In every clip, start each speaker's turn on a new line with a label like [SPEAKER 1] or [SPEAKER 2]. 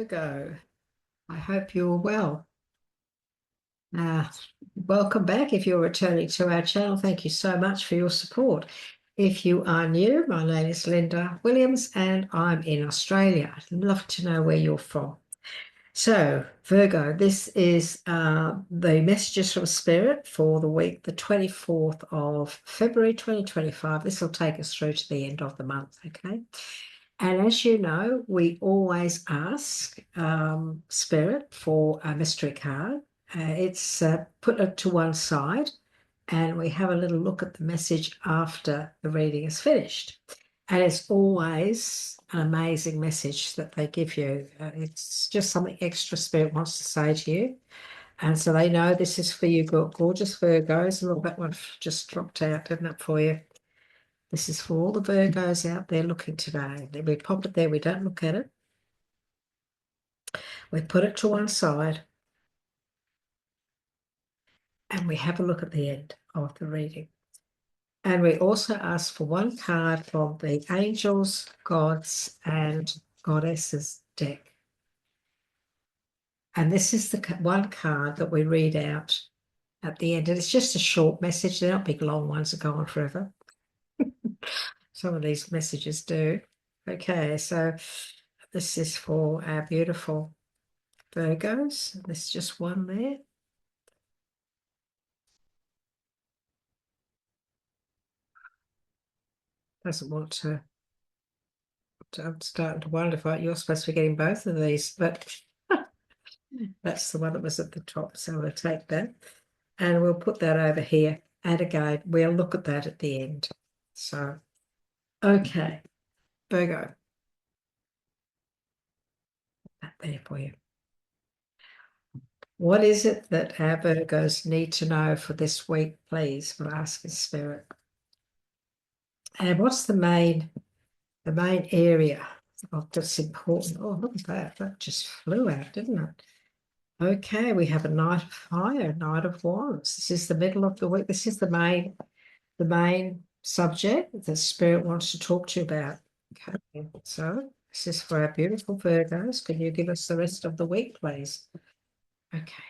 [SPEAKER 1] Virgo. I hope you're well. Welcome back. If you're returning to our channel, thank you so much for your support. If you are new, my name is Linda Williams and I'm in Australia. I'd love to know where you're from. So, Virgo, this is the messages from Spirit for the week, the 24th of February 2025. This will take us through to the end of the month, okay? And as you know, we always ask Spirit for a mystery card. It's put it to one side and we have a little look at the message after the reading is finished. And it's always an amazing message that they give you. It's just something extra Spirit wants to say to you. And so they know this is for you, gorgeous Virgos. Look, that one just dropped out, didn't it, for you? This is for all the Virgos out there looking today. We pop it there, we don't look at it. We put it to one side and we have a look at the end of the reading. And we also ask for one card from the Angels, Gods, and Goddesses deck. And this is the one card that we read out at the end. And it's just a short message. They're not big, long ones that go on forever. Some of these messages do. Okay, so this is for our beautiful Virgos. There's just one there. Doesn't want to. I'm starting to wonder if you're supposed to be getting both of these, but that's the one that was at the top. So we'll take that and we'll put that over here. And again, we'll look at that at the end. So, okay, Virgo. That there for you. What is it that our Virgos need to know for this week, please? We'll ask in Spirit. And what's the main area that's important? Oh, look at that. That just flew out, didn't it? Okay, we have a Knight of Fire, Knight of Wands. This is the middle of the week. This is the main subject that Spirit wants to talk to you about. Okay, so this is for our beautiful Virgos. Can you give us the rest of the week, please? Okay.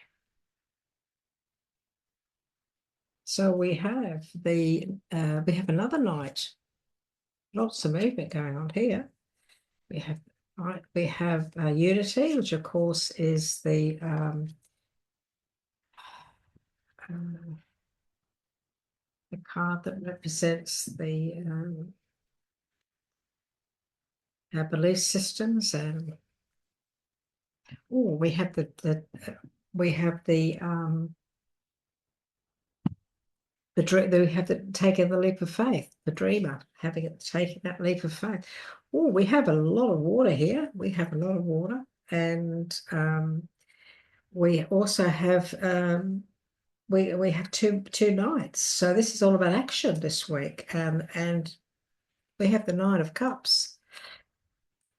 [SPEAKER 1] So we have another Knight. Lots of movement going on here. We have Unity, which of course is the card that represents our belief systems, and we have the taking the leap of faith, the dreamer taking that leap of faith. Oh, we have a lot of water here. We have a lot of water, and we also have we have two Knights. So this is all about action this week, and we have the Nine of Cups.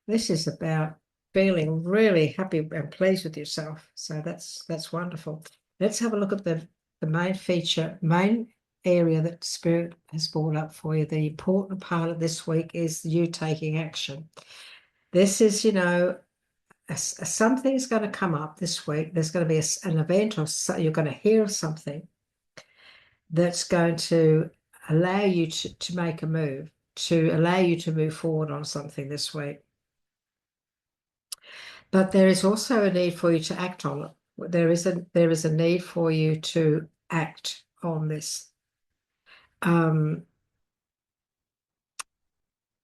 [SPEAKER 1] This is about feeling really happy and pleased with yourself. So that's wonderful. Let's have a look at the main area that Spirit has brought up for you. The important part of this week is you taking action. This is, something's going to come up this week. There's going to be an event, or you're going to hear something that's going to allow you to make a move, to allow you to move forward on something this week. But there is also a need for you to act on it. There is a need for you to act on this.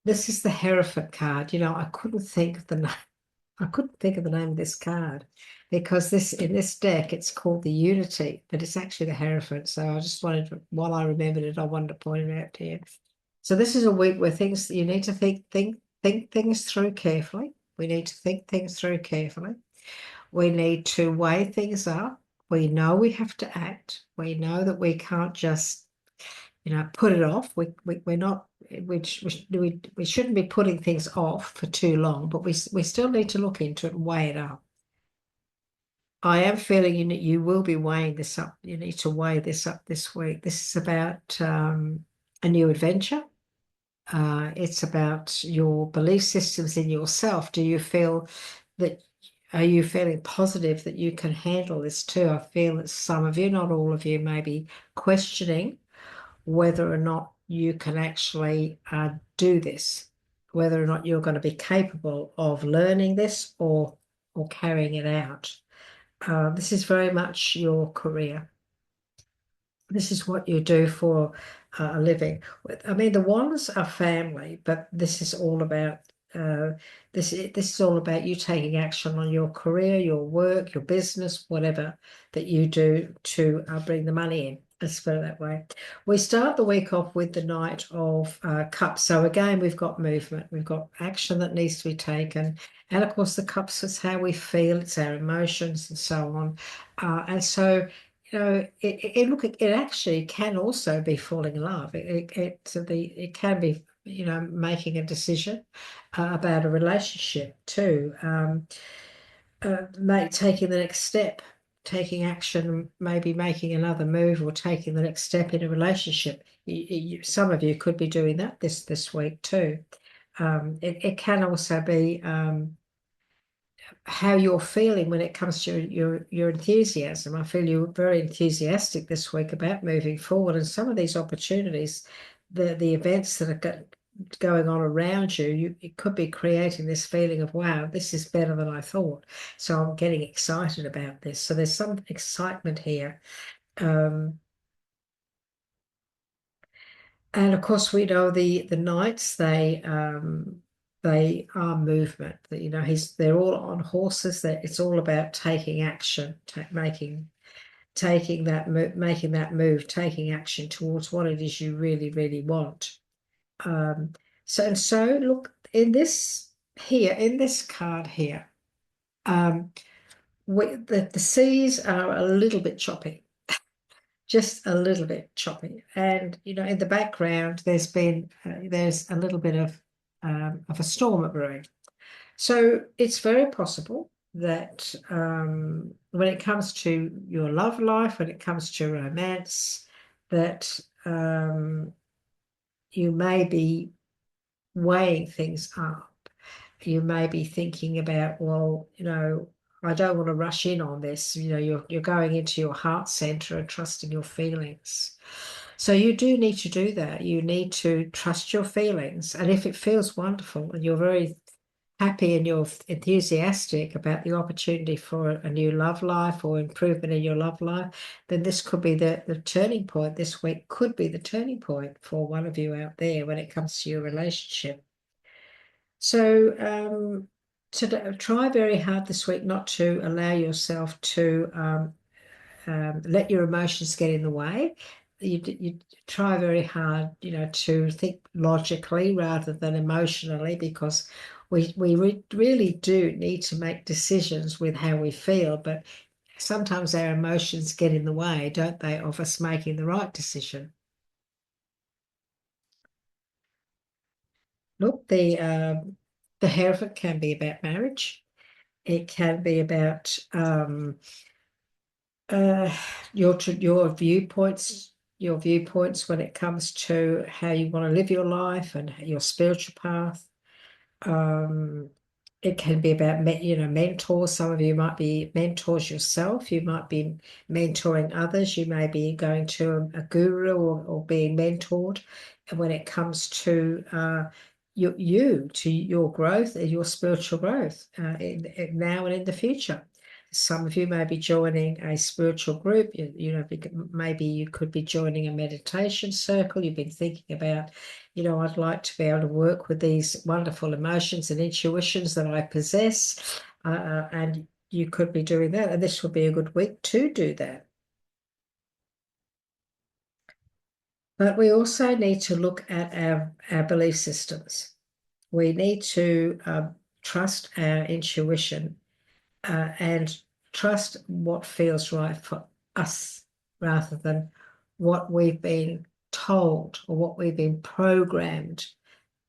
[SPEAKER 1] This is the Hierophant card. I couldn't think of the name. I couldn't think of the name of this card because in this deck it's called the Unity, but it's actually the Hierophant. So I just wanted to, while I remembered it, I wanted to point it out to you. So this is a week where you need to think things through carefully. We need to think things through carefully. We need to weigh things up. We know we have to act. We know that we can't just, put it off. We're not. We shouldn't be putting things off for too long. But we still need to look into it and weigh it up. I am feeling you will be weighing this up. You need to weigh this up this week. This is about a new adventure. It's about your belief systems in yourself. Do you feel that are you feeling positive that you can handle this too? I feel that some of you, not all of you, may be questioning whether or not you can actually do this, whether or not you're going to be capable of learning this or carrying it out. This is very much your career. This is what you do for a living. I mean, the ones are family, but this is all about this is all about you taking action on your career, your work, your business, whatever that you do to bring the money in. Let's put it that way. We start the week off with the Knight of Cups. So again, we've got movement, we've got action that needs to be taken, and of course, the cups is how we feel, it's our emotions, and so on. And so it actually can also be falling in love. It can be, making a decision about a relationship too. Taking the next step, taking action, maybe making another move or taking the next step in a relationship. Some of you could be doing that this week too. It can also be how you're feeling when it comes to your enthusiasm. I feel you're very enthusiastic this week about moving forward, and some of these opportunities, the events that are going on around you, it could be creating this feeling of, wow, this is better than I thought. So I'm getting excited about this. So there's some excitement here. And of course, we know the knights, they are movement. They're all on horses. That it's all about taking action, making that move, taking action towards what it is you really, really want. So look in this card here. The seas are a little bit choppy, just a little bit choppy. And in the background, there's a little bit of a storm brewing. So it's very possible that when it comes to your love life, when it comes to romance, that you may be weighing things up. You may be thinking about, well, I don't want to rush in on this. You're going into your heart center and trusting your feelings. So you do need to do that. You need to trust your feelings. And if it feels wonderful and you're very happy and you're enthusiastic about the opportunity for a new love life or improvement in your love life, then this could be the turning point. This week could be the turning point for one of you out there when it comes to your relationship. So try very hard this week not to allow yourself to let your emotions get in the way. You try very hard, to think logically rather than emotionally, because we really do need to make decisions with how we feel, but sometimes our emotions get in the way, don't they, of us making the right decision. Look, the Hierophant can be about marriage. It can be about your viewpoints, when it comes to how you want to live your life and your spiritual path. It can be about mentors. Some of you might be mentors yourself. You might be mentoring others. You may be going to a guru or being mentored. And when it comes to your growth and your spiritual growth now and in the future. Some of you may be joining a spiritual group. Maybe you could be joining a meditation circle. You've been thinking about, I'd like to be able to work with these wonderful emotions and intuitions that I possess. And you could be doing that. And this would be a good week to do that. But we also need to look at our belief systems. We need to trust our intuition and trust what feels right for us rather than what we've been told or what we've been programmed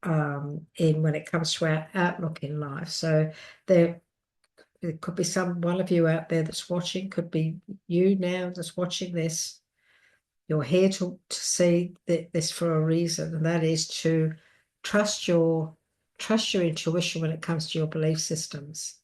[SPEAKER 1] in when it comes to our outlook in life. So there could be one of you out there that's watching, could be you now that's watching this. You're here to see this for a reason, and that is to trust your intuition when it comes to your belief systems.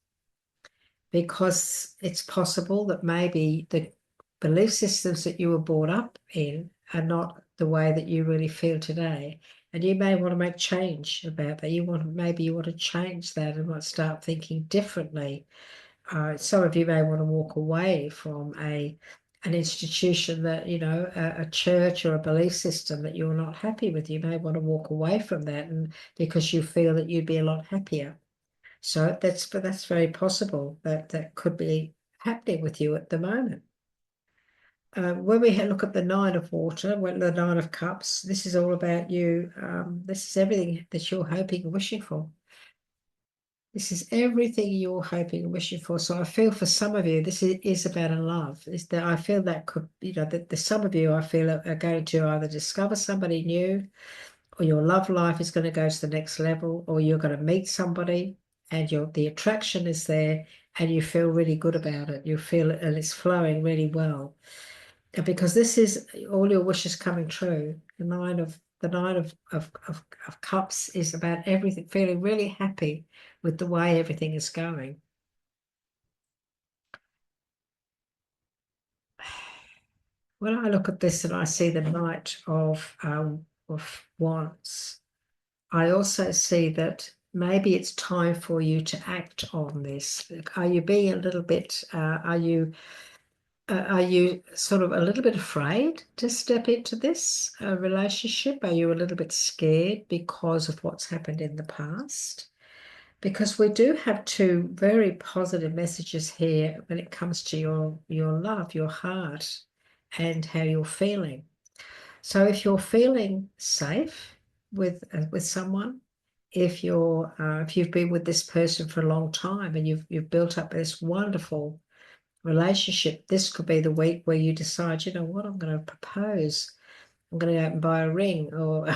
[SPEAKER 1] because it's possible that maybe the belief systems that you were brought up in are not the way that you really feel today. And you may want to make change about that. Maybe you want to change that and want to start thinking differently. Some of you may want to walk away from an institution that, a church or a belief system that you're not happy with. You may want to walk away from that, and because you feel that you'd be a lot happier. So that's very possible that that could be happening with you at the moment. When we look at the Nine of Water, when the Nine of Cups, this is all about you. This is everything that you're hoping and wishing for. This is everything you're hoping and wishing for. So I feel for some of you, this is about a love. Is that I feel that could, that the some of you I feel are going to either discover somebody new, or your love life is going to go to the next level, or you're going to meet somebody and the attraction is there and you feel really good about it. You feel it and it's flowing really well. And because this is all your wishes coming true. The nine of cups is about everything, feeling really happy with the way everything is going. When I look at this and I see the Knight of Wands, I also see that maybe it's time for you to act on this. Are you being a little bit, are you sort of a little bit afraid to step into this relationship? Are you a little bit scared because of what's happened in the past? Because we do have two very positive messages here when it comes to your love, your heart, and how you're feeling. So if you're feeling safe with someone, if you've been with this person for a long time and you've built up this wonderful relationship, this could be the week where you decide, you know what, I'm going to propose. I'm going to go out and buy a ring, or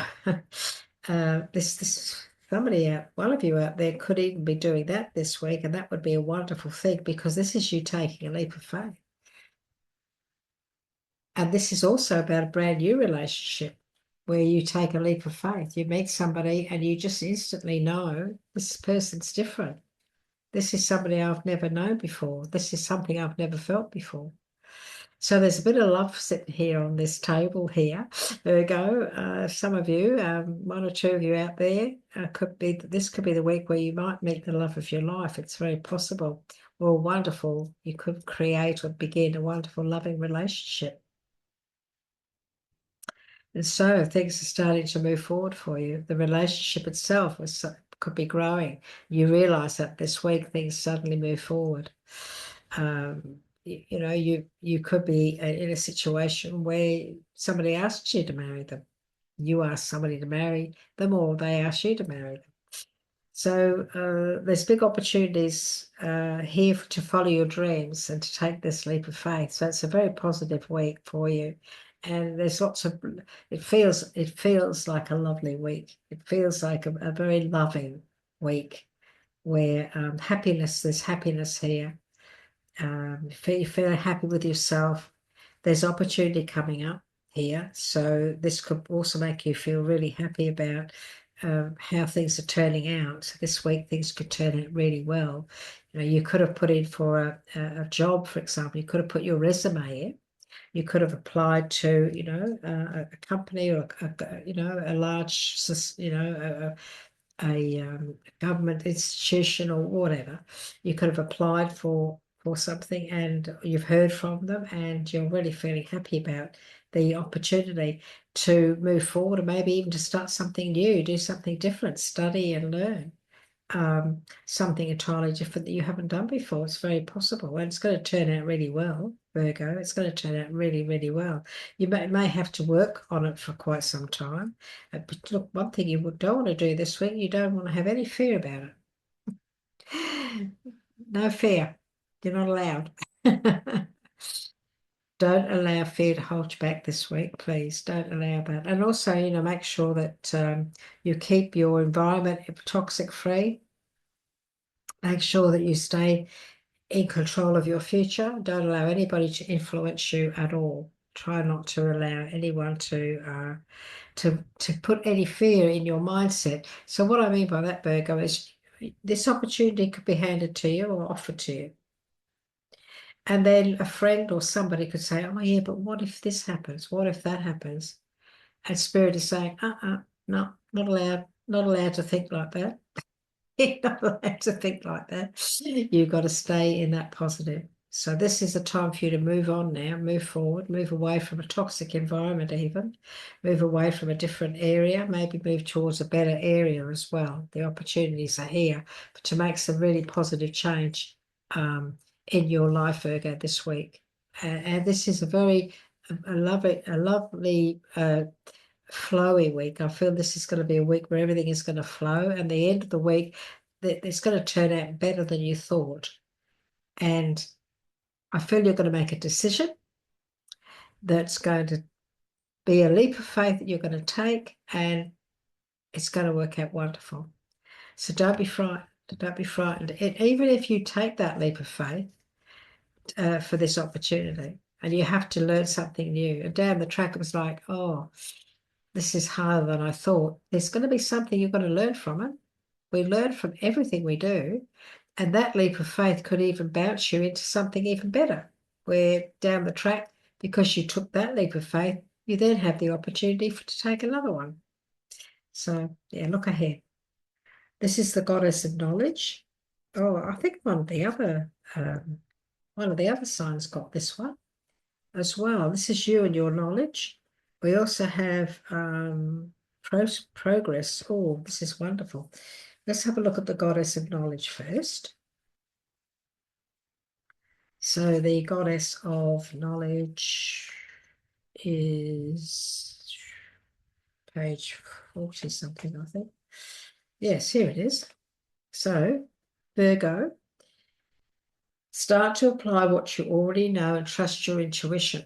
[SPEAKER 1] this somebody out, one of you out there could even be doing that this week, and that would be a wonderful thing because this is you taking a leap of faith. And this is also about a brand new relationship where you take a leap of faith. You meet somebody and you just instantly know this person's different. This is somebody I've never known before. This is something I've never felt before. So there's a bit of love sitting here on this table here. There we go. Some of you, one or two of you out there, this could be the week where you might meet the love of your life. It's very possible. Or wonderful. You could create or begin a wonderful, loving relationship. And so things are starting to move forward for you. The relationship itself could be growing. You realize that this week things suddenly move forward. You could be in a situation where somebody asks you to marry them. You ask somebody to marry them, or they ask you to marry them. So there's big opportunities here to follow your dreams and to take this leap of faith. So it's a very positive week for you. And there's it feels like a lovely week. It feels like a very loving week where there's happiness here. You feel happy with yourself. There's opportunity coming up here. So this could also make you feel really happy about how things are turning out. So this week things could turn out really well. You could have put in for a job, for example. You could have put your resume in. You could have applied to, a company or a large, a government institution or whatever. You could have applied for something and you've heard from them and you're really feeling happy about the opportunity to move forward and maybe even to start something new, do something different, study and learn something entirely different that you haven't done before. It's very possible, and it's going to turn out really well, Virgo. It's going to turn out really, really well. You may have to work on it for quite some time. But look, one thing you don't want to do this week, you don't want to have any fear about it. No fear. You're not allowed. Don't allow fear to hold you back this week, please. Don't allow that. And also, make sure that you keep your environment toxic free. Make sure that you stay in control of your future. Don't allow anybody to influence you at all. Try not to allow anyone to put any fear in your mindset. So what I mean by that, Virgo, is this opportunity could be handed to you or offered to you. And then a friend or somebody could say, oh yeah, but what if this happens? What if that happens? And Spirit is saying, no, not allowed, not allowed to think like that. You're not allowed to think like that. You've got to stay in that positive. So this is a time for you to move on now, move forward, move away from a toxic environment even, move away from a different area, maybe move towards a better area as well. The opportunities are here to make some really positive change in your life, Virgo, this week. And this is a lovely flowy week. I feel this is going to be a week where everything is going to flow, and the end of the week, it's going to turn out better than you thought. And I feel you're going to make a decision that's going to be a leap of faith that you're going to take, and it's going to work out wonderful. So don't be frightened. Don't be frightened. Even if you take that leap of faith for this opportunity, and you have to learn something new, and down the track it was like, oh, this is harder than I thought. There's going to be something you're going to learn from it. We learn from everything we do, and that leap of faith could even bounce you into something even better, where down the track, because you took that leap of faith, you then have the opportunity to take another one. So, yeah, look ahead. This is the goddess of knowledge. Oh, I think one of the other signs got this one as well. This is you and your knowledge. We also have progress. Oh, this is wonderful. Let's have a look at the goddess of knowledge first. So the goddess of knowledge is page 40 something, I think. Yes, here it is. So Virgo, start to apply what you already know and trust your intuition.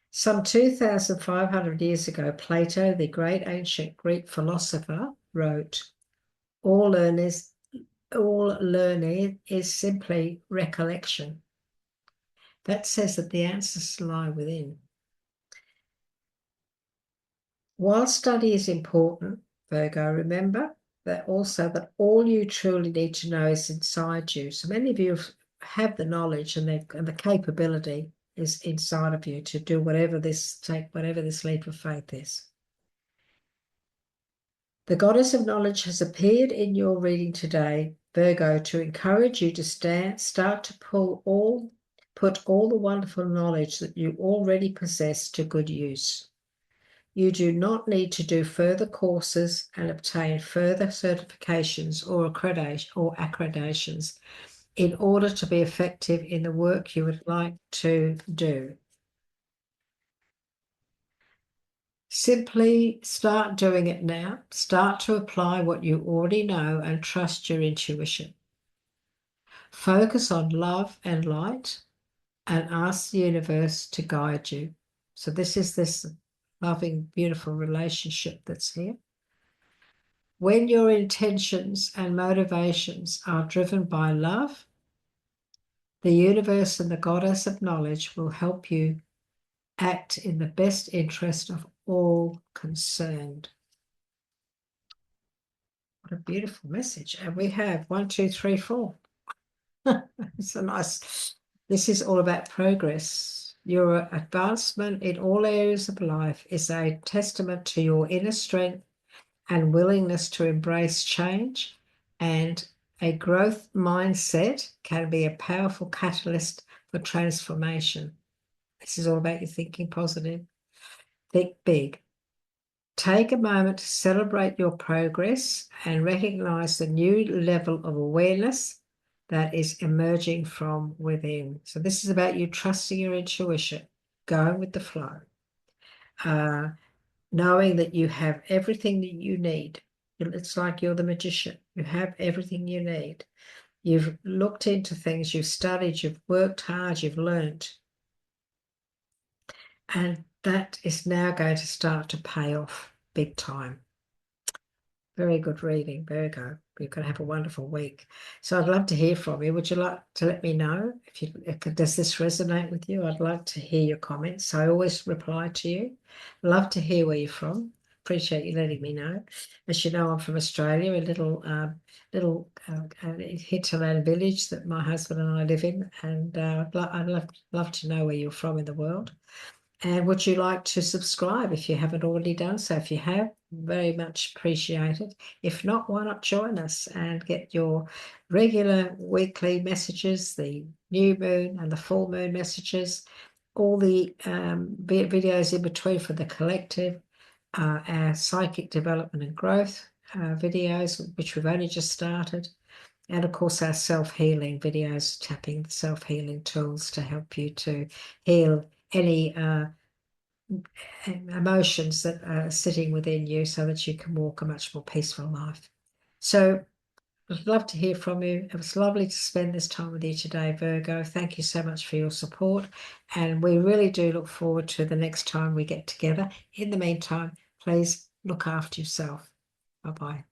[SPEAKER 1] Some 2,500 years ago, Plato, the great ancient Greek philosopher, wrote, all learning is simply recollection. That says that the answers lie within. While study is important, Virgo, remember that also that all you truly need to know is inside you. So many of you have the knowledge and the capability is inside of you to do whatever this leap of faith is. The goddess of knowledge has appeared in your reading today, Virgo, to encourage you to start to put all the wonderful knowledge that you already possess to good use. You do not need to do further courses and obtain further certifications or accreditations in order to be effective in the work you would like to do. Simply start doing it now. Start to apply what you already know and trust your intuition. Focus on love and light and ask the universe to guide you. So this is this loving, beautiful relationship that's here. When your intentions and motivations are driven by love, the universe and the goddess of knowledge will help you act in the best interest of all concerned. What a beautiful message. And we have 1, 2, 3, 4. It's a nice, this is all about progress. Your advancement in all areas of life is a testament to your inner strength and willingness to embrace change, and a growth mindset can be a powerful catalyst for transformation. This is all about you thinking positive. Think big. Take a moment to celebrate your progress and recognize the new level of awareness that is emerging from within. So this is about you trusting your intuition, going with the flow, knowing that you have everything that you need. It's like you're the magician. You have everything you need. You've looked into things, you've studied, you've worked hard, you've learnt. And that is now going to start to pay off big time. Very good reading, Virgo. You're going to have a wonderful week. So I'd love to hear from you. Would you like to let me know if does this resonate with you? I'd like to hear your comments. I always reply to you. Love to hear where you're from. appreciate you letting me know. As you know, I'm from Australia, a little hinterland village that my husband and I live in, and I'd love to know where you're from in the world. And would you like to subscribe if you haven't already done so? If you have, very much appreciated. If not, why not join us and get your regular weekly messages, the new moon and the full moon messages, all the videos in between for the collective, our psychic development and growth videos, which we've only just started, and of course our self-healing videos, tapping the self-healing tools to help you to heal any emotions that are sitting within you so that you can walk a much more peaceful life. So I'd love to hear from you. It was lovely to spend this time with you today, Virgo. Thank you so much for your support. And we really do look forward to the next time we get together. In the meantime, please look after yourself. Bye-bye.